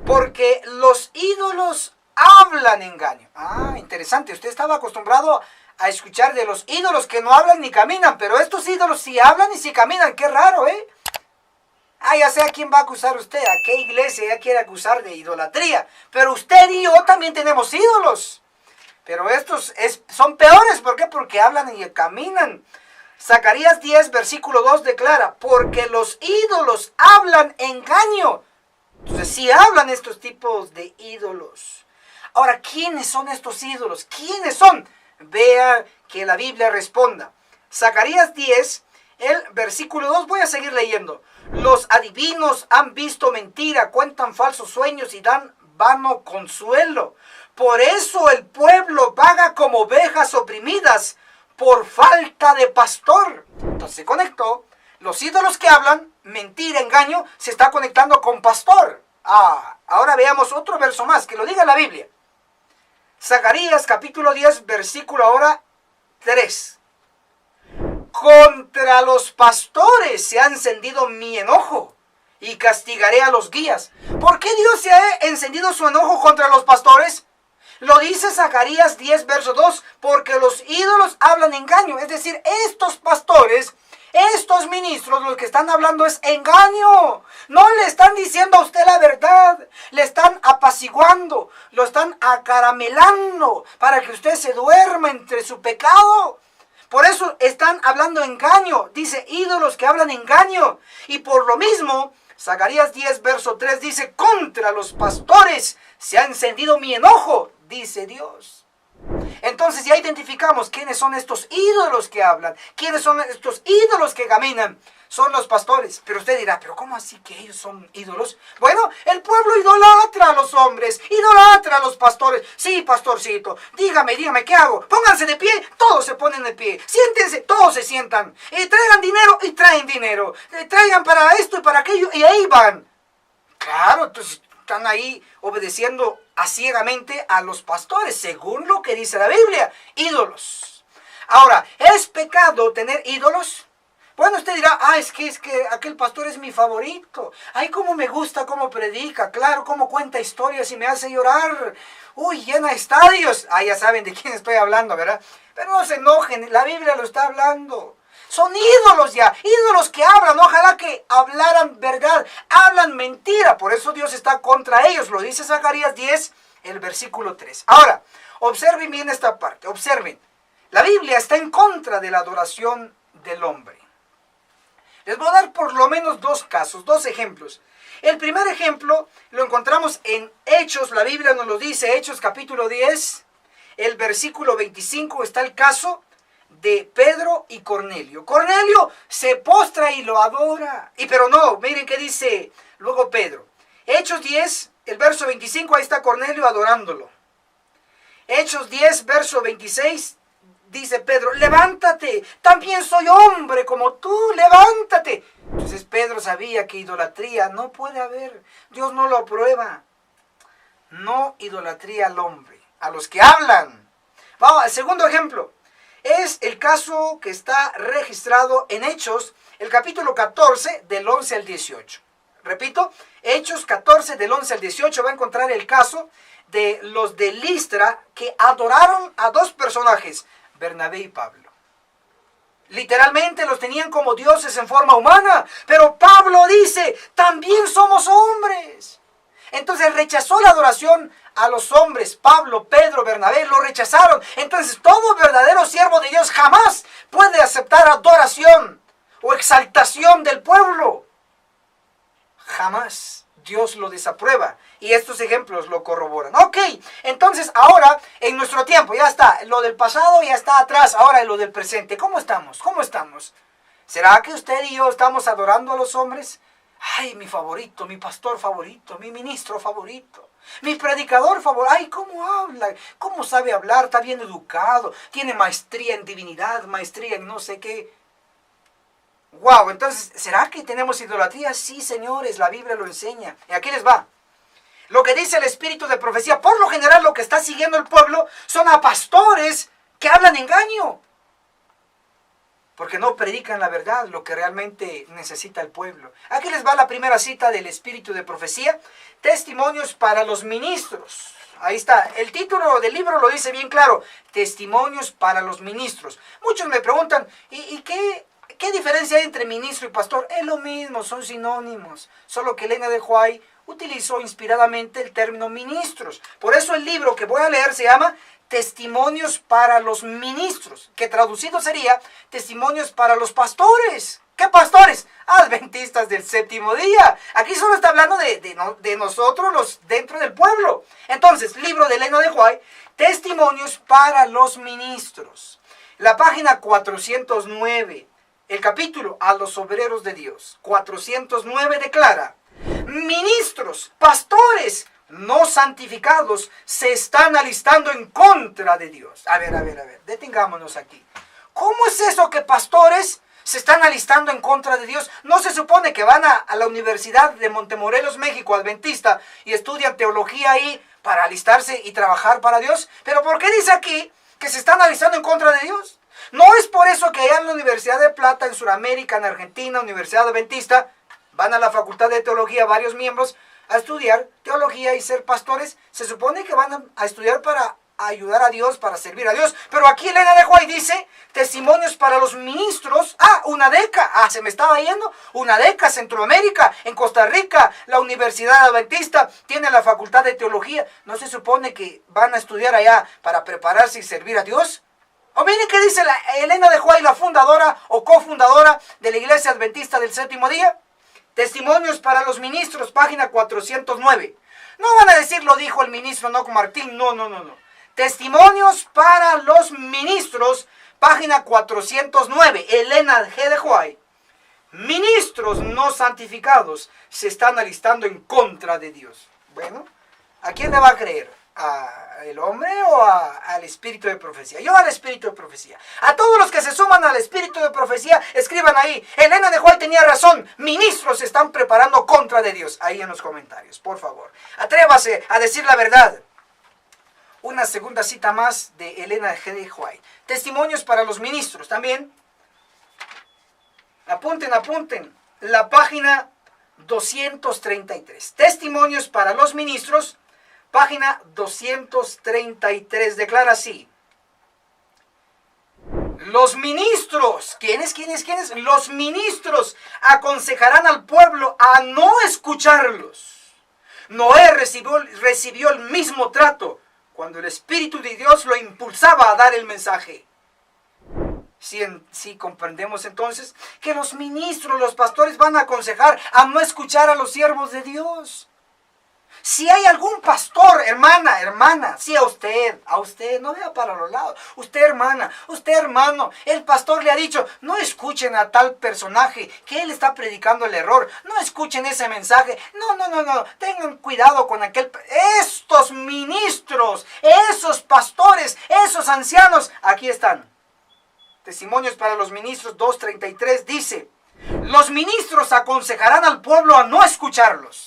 porque los ídolos hablan engaño. Ah, interesante. Usted estaba acostumbrado a escuchar de los ídolos que no hablan ni caminan, pero estos ídolos sí hablan y sí caminan. Qué raro, ¿eh? Ah, ya sé a quién va a acusar usted, a qué iglesia ya quiere acusar de idolatría. Pero usted y yo también tenemos ídolos. Pero estos son peores. ¿Por qué? Porque hablan y caminan. Zacarías 10, versículo 2 declara: porque los ídolos hablan engaño. Entonces, sí hablan estos tipos de ídolos. Ahora, ¿quiénes son estos ídolos? ¿Quiénes son? Vea que la Biblia responda. Zacarías 10, el versículo 2, voy a seguir leyendo. Los adivinos han visto mentira, cuentan falsos sueños y dan vano consuelo. Por eso el pueblo vaga como ovejas oprimidas por falta de pastor. Entonces se conectó. Los ídolos que hablan, mentira, engaño, se está conectando con pastor. Ahora veamos otro verso más, que lo diga la Biblia. Zacarías capítulo 10, versículo ahora 3. Contra los pastores se ha encendido mi enojo y castigaré a los guías. ¿Por qué Dios se ha encendido su enojo contra los pastores? Lo dice Zacarías 10, verso 2, porque los ídolos hablan engaño. Es decir, estos pastores, estos ministros, lo que están hablando es engaño. No le están diciendo a usted la verdad. Le están apaciguando, lo están acaramelando para que usted se duerma entre su pecado. Por eso están hablando engaño. Dice ídolos que hablan engaño. Y por lo mismo, Zacarías 10, verso 3 dice: contra los pastores se ha encendido mi enojo, dice Dios. Entonces ya identificamos quiénes son estos ídolos que hablan, quiénes son estos ídolos que caminan. Son los pastores. Pero usted dirá, ¿pero cómo así que ellos son ídolos? Bueno, el pueblo idolatra a los hombres, idolatra a los pastores. Sí, pastorcito, dígame, ¿qué hago? Pónganse de pie, todos se ponen de pie. Siéntense, todos se sientan. Traigan dinero y traen dinero. Traigan para esto y para aquello y ahí van. Claro, entonces están ahí obedeciendo ciegamente a los pastores, según lo que dice la Biblia. Ídolos. Ahora, ¿es pecado tener ídolos? Bueno, usted dirá, es que aquel pastor es mi favorito. Ay, cómo me gusta cómo predica, claro, cómo cuenta historias y me hace llorar. Uy, llena estadios. Ya saben de quién estoy hablando, ¿verdad? Pero no se enojen, la Biblia lo está hablando. Son ídolos ya, ídolos que hablan. Ojalá que hablaran verdad, hablan mentira. Por eso Dios está contra ellos. Lo dice Zacarías 10, el versículo 3. Ahora, observen bien esta parte, observen. La Biblia está en contra de la adoración del hombre. Les voy a dar por lo menos dos casos, dos ejemplos. El primer ejemplo lo encontramos en Hechos, la Biblia nos lo dice, Hechos capítulo 10, el versículo 25, está el caso de Pedro y Cornelio. Cornelio se postra y lo adora. Pero no, miren qué dice luego Pedro. Hechos 10, el verso 25, ahí está Cornelio adorándolo. Hechos 10, verso 26, dice Pedro, levántate, también soy hombre como tú, levántate. Entonces Pedro sabía que idolatría no puede haber, Dios no lo aprueba. No idolatría al hombre, a los que hablan. Vamos al segundo ejemplo. Es el caso que está registrado en Hechos, el capítulo 14, del 11 al 18. Repito, Hechos 14, del 11 al 18, va a encontrar el caso de los de Listra que adoraron a dos personajes, Bernabé y Pablo. Literalmente los tenían como dioses en forma humana, pero Pablo dice, también somos hombres. Entonces rechazó la adoración a los hombres. Pablo, Pedro, Bernabé lo rechazaron. Entonces todo verdadero siervo de Dios jamás puede aceptar adoración o exaltación del pueblo. Jamás. Dios lo desaprueba. Y estos ejemplos lo corroboran. Ok, entonces ahora en nuestro tiempo ya está. Lo del pasado ya está atrás. Ahora lo del presente. ¿Cómo estamos? ¿Cómo estamos? ¿Será que usted y yo estamos adorando a los hombres? Ay, mi favorito, mi pastor favorito, mi ministro favorito, mi predicador favorito. Ay, ¿cómo habla? ¿Cómo sabe hablar? Está bien educado. Tiene maestría en divinidad, maestría en no sé qué. Wow, entonces, ¿será que tenemos idolatría? Sí, señores, la Biblia lo enseña. Y aquí les va. Lo que dice el espíritu de profecía, por lo general lo que está siguiendo el pueblo son a pastores que hablan engaño. Porque no predican la verdad, lo que realmente necesita el pueblo. Aquí les va la primera cita del espíritu de profecía. Testimonios para los ministros. Ahí está. El título del libro lo dice bien claro. Testimonios para los ministros. Muchos me preguntan, ¿y qué diferencia hay entre ministro y pastor? Es lo mismo, son sinónimos. Solo que Elena de White utilizó inspiradamente el término ministros. Por eso el libro que voy a leer se llama Testimonios para los ministros, que traducido sería Testimonios para los pastores. ¿Qué pastores? Adventistas del séptimo día. Aquí solo está hablando de nosotros, los dentro del pueblo. Entonces, libro de Elena de White, Testimonios para los ministros. La página 409, el capítulo a los obreros de Dios. 409 declara, ministros, pastores, no santificados se están alistando en contra de Dios. A ver, detengámonos aquí. ¿Cómo es eso que pastores se están alistando en contra de Dios? ¿No se supone que van a la Universidad de Montemorelos, México, Adventista, y estudian teología ahí para alistarse y trabajar para Dios? ¿Pero por qué dice aquí que se están alistando en contra de Dios? ¿No es por eso que allá en la Universidad de Plata, en Sudamérica, en Argentina, Universidad Adventista, van a la Facultad de Teología varios miembros a estudiar teología y ser pastores? Se supone que van a estudiar para ayudar a Dios, para servir a Dios. Pero aquí Elena de White dice, testimonios para los ministros. UNADECA, se me estaba yendo. UNADECA, Centroamérica, en Costa Rica, la Universidad Adventista tiene la Facultad de Teología. ¿No se supone que van a estudiar allá para prepararse y servir a Dios? O miren qué dice Elena de White, la fundadora o cofundadora de la Iglesia Adventista del Séptimo Día. Testimonios para los ministros, página 409. No van a decir lo dijo el ministro Enoch Martín, no. Testimonios para los ministros, página 409, Elena G. de White. Ministros no santificados se están alistando en contra de Dios. Bueno, ¿a quién le va a creer? ¿Al hombre o al espíritu de profecía? Yo al espíritu de profecía. A todos los que se suman al espíritu de profecía, escriban ahí, Elena de White tenía razón, ministros se están preparando contra de Dios. Ahí en los comentarios, por favor. Atrévase a decir la verdad. Una segunda cita más de Elena G. de White. Testimonios para los ministros también. Apunten. La página 233. Testimonios para los ministros. Página 233 declara así. Los ministros, ¿quiénes? Los ministros aconsejarán al pueblo a no escucharlos. Noé recibió el mismo trato cuando el Espíritu de Dios lo impulsaba a dar el mensaje. Sí, comprendemos entonces que los ministros, los pastores van a aconsejar a no escuchar a los siervos de Dios. Si hay algún pastor, hermana, sí a usted, no vea para los lados. Usted hermana, usted hermano, el pastor le ha dicho, no escuchen a tal personaje, que él está predicando el error. No escuchen ese mensaje. No, tengan cuidado con aquel. Estos ministros, esos pastores, esos ancianos, aquí están. Testimonios para los ministros 2:33 dice, los ministros aconsejarán al pueblo a no escucharlos.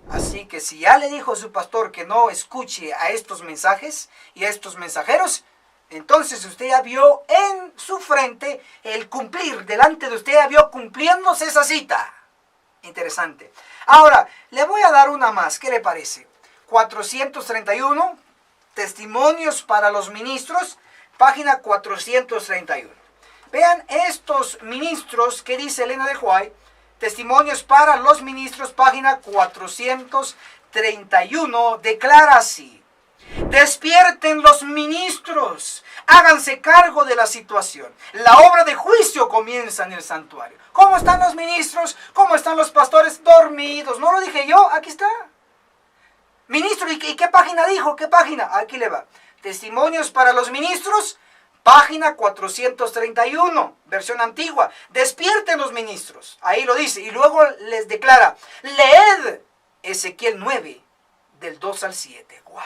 Así que si ya le dijo su pastor que no escuche a estos mensajes y a estos mensajeros, entonces usted ya vio en su frente el cumplir, delante de usted ya vio cumpliéndose esa cita. Interesante. Ahora, le voy a dar una más, ¿qué le parece? 431, Testimonios para los ministros, página 431. Vean estos ministros que dice Elena de White. Testimonios para los ministros, página 431, declara así. Despierten los ministros, háganse cargo de la situación. La obra de juicio comienza en el santuario. ¿Cómo están los ministros? ¿Cómo están los pastores? Dormidos. ¿No lo dije yo? Aquí está. Ministro, ¿y qué página dijo? ¿Qué página? Aquí le va. Testimonios para los ministros, página 431, versión antigua. Despierten los ministros. Ahí lo dice. Y luego les declara, leed Ezequiel 9, del 2 al 7. ¡Wow!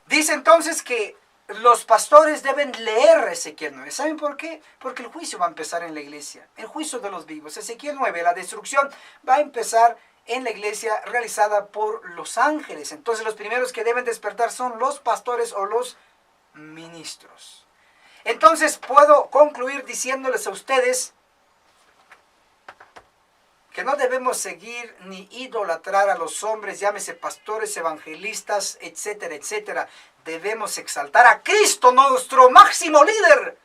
Dice entonces que los pastores deben leer Ezequiel 9. ¿Saben por qué? Porque el juicio va a empezar en la iglesia. El juicio de los vivos. Ezequiel 9, la destrucción, va a empezar en la iglesia realizada por los ángeles. Entonces los primeros que deben despertar son los pastores o los ministros. Entonces puedo concluir diciéndoles a ustedes que no debemos seguir ni idolatrar a los hombres, llámese pastores, evangelistas, etcétera, etcétera. Debemos exaltar a Cristo, nuestro máximo líder.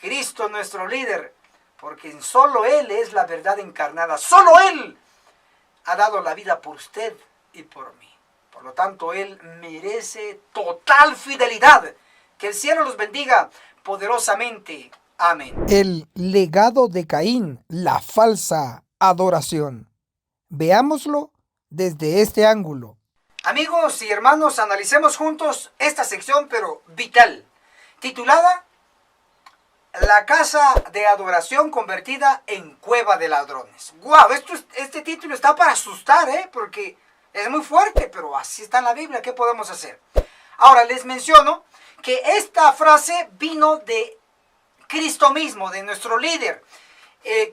Cristo, nuestro líder, porque solo Él es la verdad encarnada. Solo Él ha dado la vida por usted y por mí. Por lo tanto, Él merece total fidelidad. Que el cielo los bendiga poderosamente. Amén. El legado de Caín, la falsa adoración. Veámoslo desde este ángulo. Amigos y hermanos, analicemos juntos esta sección, pero vital, titulada La casa de adoración convertida en cueva de ladrones. ¡Guau! Este título está para asustar, porque es muy fuerte, pero así está en la Biblia. ¿Qué podemos hacer? Ahora les menciono que esta frase vino de Cristo mismo, de nuestro líder.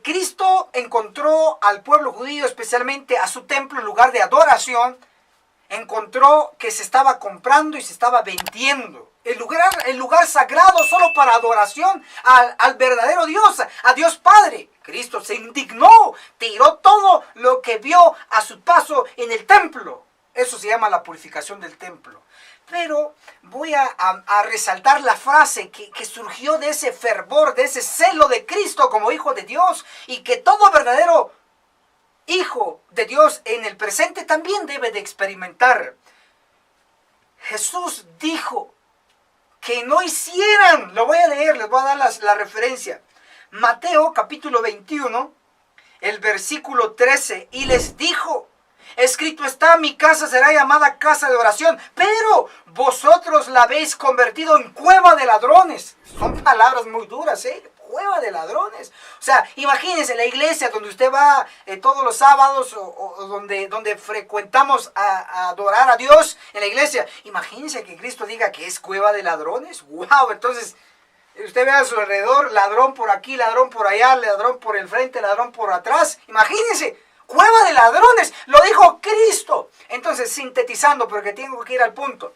Cristo encontró al pueblo judío, especialmente a su templo, en lugar de adoración. Encontró que se estaba comprando y se estaba vendiendo. El lugar sagrado solo para adoración al verdadero Dios, a Dios Padre. Cristo se indignó, tiró todo lo que vio a su paso en el templo. Eso se llama la purificación del templo. Pero voy a resaltar la frase que surgió de ese fervor, de ese celo de Cristo como Hijo de Dios, y que todo verdadero Hijo de Dios en el presente también debe de experimentar. Jesús dijo que no hicieran, lo voy a leer, les voy a dar la referencia. Mateo capítulo 21, el versículo 13, y les dijo, escrito está, mi casa será llamada casa de oración, pero vosotros la habéis convertido en cueva de ladrones. Son palabras muy duras, cueva de ladrones. O sea, imagínense la iglesia donde usted va todos los sábados o donde frecuentamos a adorar a Dios en la iglesia. Imagínense que Cristo diga que es cueva de ladrones. ¡Wow! Entonces, usted ve a su alrededor, ladrón por aquí, ladrón por allá, ladrón por el frente, ladrón por atrás. Imagínense, cueva de ladrones. Lo dijo Cristo. Entonces, sintetizando, porque tengo que ir al punto.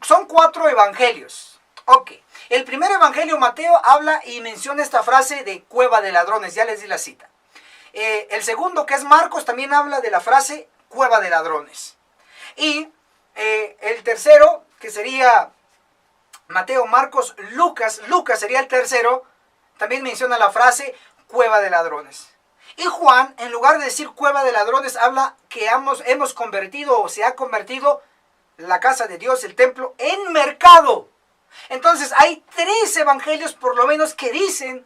Son 4 evangelios. Ok, el primer evangelio, Mateo, habla y menciona esta frase de cueva de ladrones, ya les di la cita. El segundo, que es Marcos, también habla de la frase cueva de ladrones. Y el tercero, que sería Mateo, Marcos, Lucas sería el tercero, también menciona la frase cueva de ladrones. Y Juan, en lugar de decir cueva de ladrones, habla que hemos convertido o se ha convertido la casa de Dios, el templo, en mercado. Entonces hay 3 evangelios por lo menos que dicen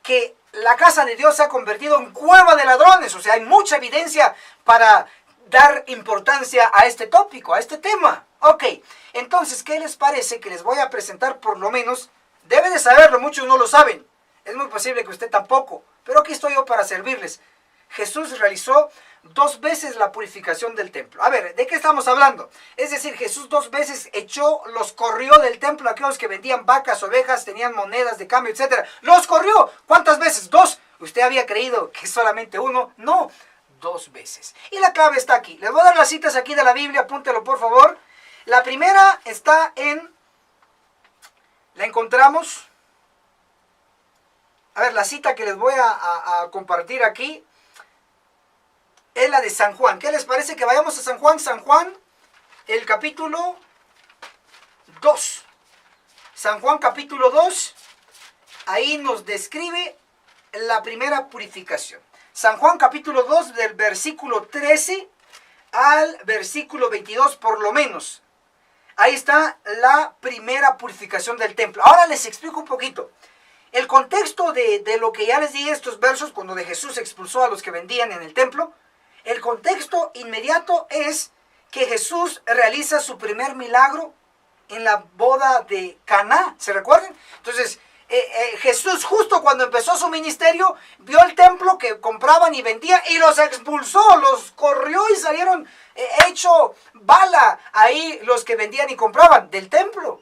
que la casa de Dios se ha convertido en cueva de ladrones. O sea, hay mucha evidencia para dar importancia a este tópico, a este tema. Ok, entonces, ¿qué les parece que les voy a presentar por lo menos? Deben de saberlo, muchos no lo saben. Es muy posible que usted tampoco, pero aquí estoy yo para servirles. Jesús realizó 2 veces la purificación del templo. A ver, ¿de qué estamos hablando? Es decir, Jesús 2 veces los corrió del templo a aquellos que vendían vacas, ovejas, tenían monedas de cambio, etc. ¡Los corrió! ¿Cuántas veces? 2. ¿Usted había creído que solamente 1? No, 2 veces. Y la clave está aquí. Les voy a dar las citas aquí de la Biblia, apúntelo por favor. La primera está la encontramos. A ver, la cita que les voy a compartir aquí es la de San Juan. ¿Qué les parece que vayamos a San Juan? San Juan, el capítulo 2. San Juan capítulo 2, ahí nos describe la primera purificación. San Juan capítulo 2, del versículo 13 al versículo 22 por lo menos. Ahí está la primera purificación del templo. Ahora les explico un poquito. El contexto de lo que ya les di estos versos, cuando de Jesús expulsó a los que vendían en el templo, el contexto inmediato es que Jesús realiza su primer milagro en la boda de Caná, ¿se recuerdan? Entonces, Jesús justo cuando empezó su ministerio, vio el templo que compraban y vendían y los expulsó, los corrió y salieron hecho bala ahí los que vendían y compraban del templo.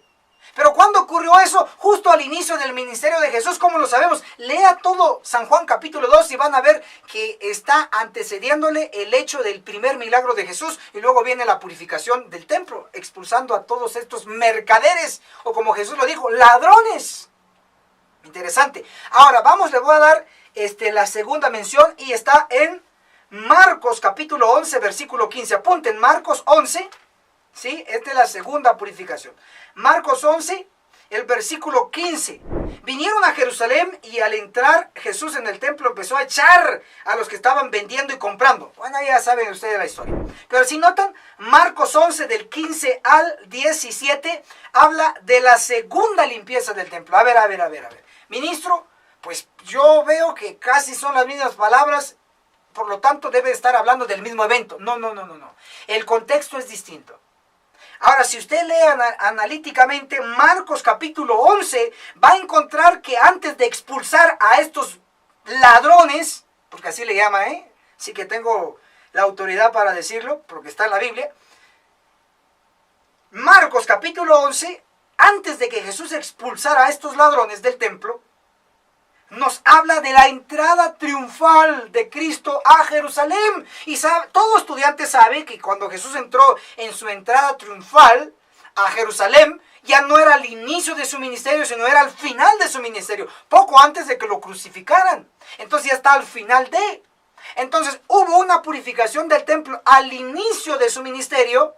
Pero ¿cuándo ocurrió eso? Justo al inicio del ministerio de Jesús. ¿Cómo lo sabemos? Lea todo San Juan capítulo 2 y van a ver que está antecediéndole el hecho del primer milagro de Jesús. Y luego viene la purificación del templo, expulsando a todos estos mercaderes, o como Jesús lo dijo, ladrones. Interesante. Ahora les voy a dar la segunda mención y está en Marcos capítulo 11, versículo 15. Apunten, Marcos 11. ¿Sí? Esta es la segunda purificación. Marcos 11, el versículo 15. Vinieron a Jerusalén y al entrar Jesús en el templo empezó a echar a los que estaban vendiendo y comprando. Bueno, ya saben ustedes la historia. Pero si notan, Marcos 11 del 15 al 17 habla de la segunda limpieza del templo. A ver. Ministro, pues yo veo que casi son las mismas palabras, por lo tanto debe estar hablando del mismo evento. No. El contexto es distinto. Ahora, si usted lee analíticamente Marcos capítulo 11, va a encontrar que antes de expulsar a estos ladrones, porque así le llama, sí que tengo la autoridad para decirlo, porque está en la Biblia. Marcos capítulo 11, antes de que Jesús expulsara a estos ladrones del templo, nos habla de la entrada triunfal de Cristo a Jerusalén. Y todo estudiante sabe que cuando Jesús entró en su entrada triunfal a Jerusalén, ya no era al inicio de su ministerio, sino era al final de su ministerio, poco antes de que lo crucificaran. Entonces ya está al final de. Entonces hubo una purificación del templo al inicio de su ministerio,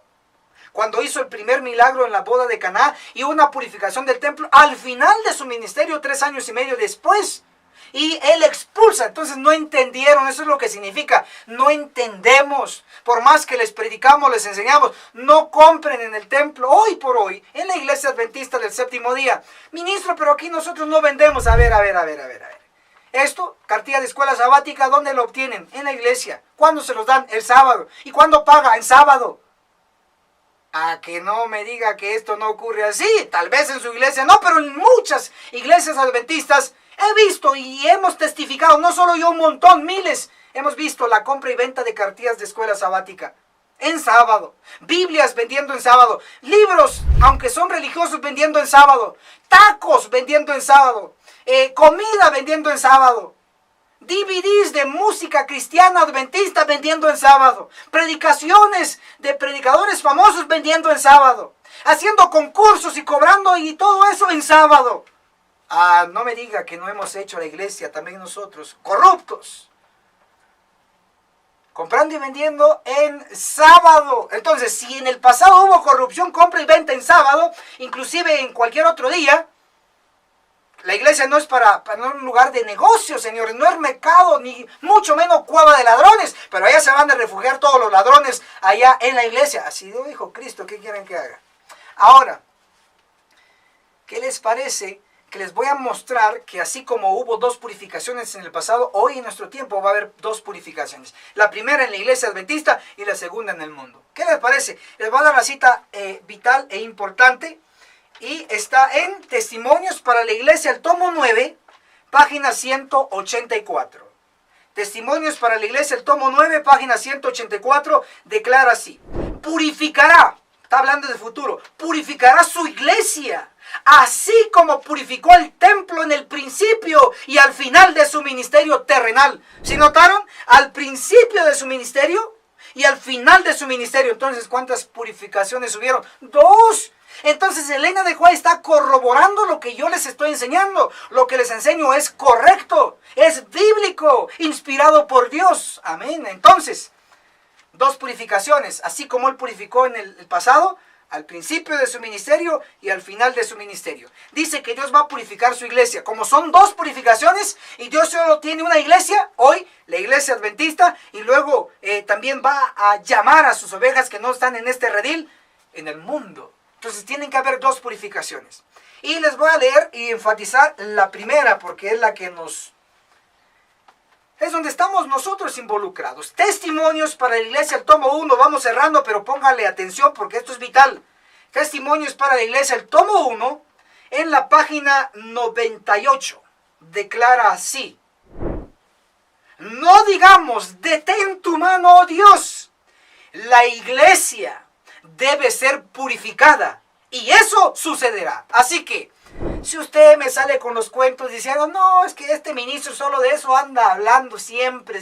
cuando hizo el primer milagro en la boda de Caná, y una purificación del templo al final de su ministerio, 3 años y medio después. Y él expulsa. Entonces no entendieron. Eso es lo que significa. No entendemos. Por más que les predicamos, les enseñamos, no compren en el templo hoy por hoy, en la iglesia adventista del séptimo día. Ministro, pero aquí nosotros no vendemos. A ver. Esto, cartilla de escuela sabática, ¿dónde lo obtienen? En la iglesia. ¿Cuándo se los dan? El sábado. ¿Y cuándo paga? En sábado. A que no me diga que esto no ocurre así. Tal vez en su iglesia no, pero en muchas iglesias adventistas he visto y hemos testificado, no solo yo, un montón, miles, hemos visto la compra y venta de cartillas de escuela sabática en sábado, Biblias vendiendo en sábado, libros, aunque son religiosos, vendiendo en sábado, tacos vendiendo en sábado, comida vendiendo en sábado, DVDs de música cristiana adventista vendiendo en sábado, predicaciones de predicadores famosos vendiendo en sábado, haciendo concursos y cobrando y todo eso en sábado. No me diga que no hemos hecho la iglesia también nosotros, corruptos, comprando y vendiendo en sábado. Entonces, si en el pasado hubo corrupción, compra y venta en sábado, inclusive en cualquier otro día, la iglesia no es para un lugar de negocios, señores, no es mercado, ni mucho menos cueva de ladrones, pero allá se van a refugiar todos los ladrones allá en la iglesia. Así dijo Cristo, ¿qué quieren que haga? Ahora, ¿qué les parece que les voy a mostrar que así como hubo 2 purificaciones en el pasado, hoy en nuestro tiempo va a haber 2 purificaciones. La primera en la iglesia adventista y la segunda en el mundo. ¿Qué les parece? Les voy a dar la cita vital e importante y está en Testimonios para la Iglesia, el tomo 9, página 184. Testimonios para la Iglesia, el tomo 9, página 184, declara así: purificará, está hablando de futuro, purificará su iglesia, así como purificó el templo en el principio y al final de su ministerio terrenal. ¿Sí notaron? Al principio de su ministerio y al final de su ministerio. Entonces, ¿cuántas purificaciones hubieron? 2. Entonces, Elena de White está corroborando lo que yo les estoy enseñando. Lo que les enseño es correcto, es bíblico, inspirado por Dios. Amén. Entonces, 2 purificaciones, así como Él purificó en el pasado, al principio de su ministerio y al final de su ministerio. Dice que Dios va a purificar su iglesia. Como son 2 purificaciones y Dios solo tiene una iglesia, hoy la iglesia adventista, y luego también va a llamar a sus ovejas que no están en este redil, en el mundo. Entonces tienen que haber 2 purificaciones. Y les voy a leer y enfatizar la primera porque es la que es donde estamos nosotros involucrados. Testimonios para la iglesia, el tomo 1, vamos cerrando, pero póngale atención porque esto es vital. Testimonios para la iglesia, el tomo 1, en la página 98, declara así: no digamos, detén tu mano, oh Dios. La iglesia debe ser purificada y eso sucederá. Así que, si usted me sale con los cuentos diciendo, no, es que este ministro solo de eso anda hablando siempre,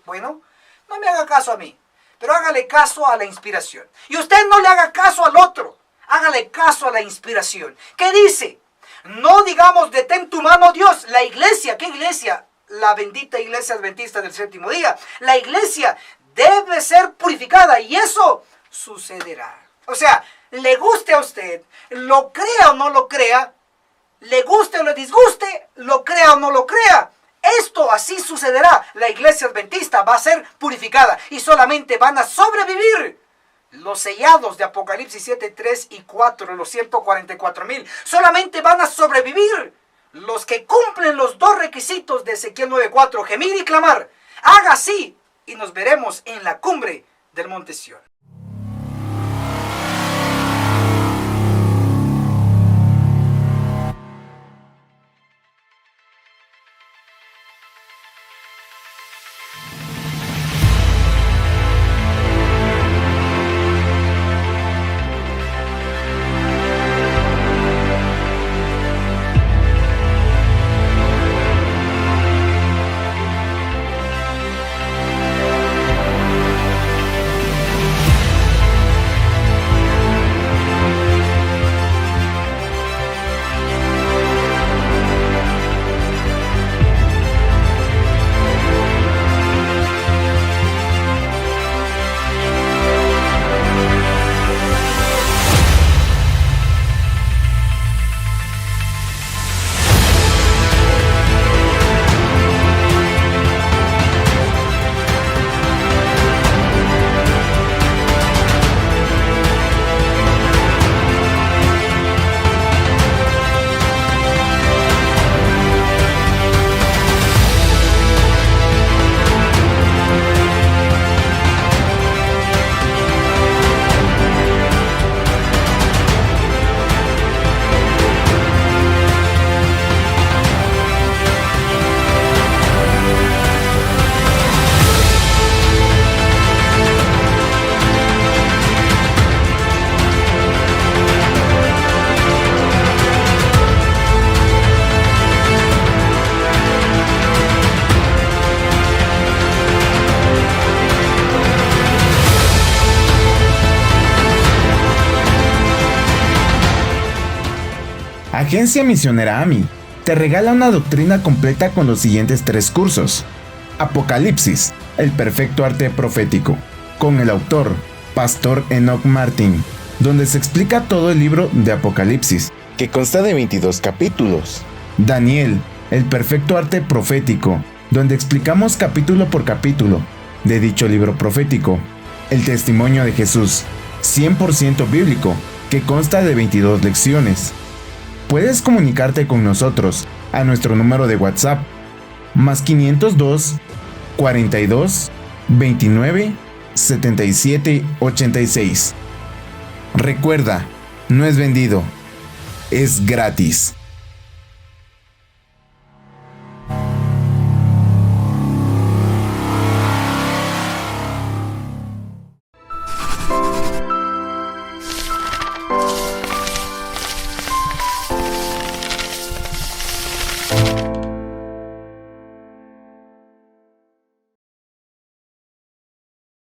bueno, no me haga caso a mí, pero hágale caso a la inspiración. Y usted no le haga caso al otro, hágale caso a la inspiración. ¿Qué dice? No digamos, detén tu mano, Dios. La iglesia, ¿qué iglesia? La bendita iglesia adventista del séptimo día. La iglesia debe ser purificada y eso sucederá. O sea, le guste a usted, lo crea o no lo crea, le guste o le disguste, lo crea o no lo crea, esto así sucederá. La iglesia adventista va a ser purificada y solamente van a sobrevivir los sellados de Apocalipsis 7, 3 y 4, los 144,000. Solamente van a sobrevivir los que cumplen los 2 requisitos de Ezequiel 9:4, gemir y clamar. Haga así y nos veremos en la cumbre del monte Sión. Agencia Misionera AMI te regala una doctrina completa con los siguientes 3 cursos. Apocalipsis, el perfecto arte profético, con el autor, Pastor Enoch Martin, donde se explica todo el libro de Apocalipsis, que consta de 22 capítulos. Daniel, el perfecto arte profético, donde explicamos capítulo por capítulo de dicho libro profético. El testimonio de Jesús, 100% bíblico, que consta de 22 lecciones. Puedes comunicarte con nosotros a nuestro número de WhatsApp más 502 42 29 77 86. Recuerda, no es vendido, es gratis.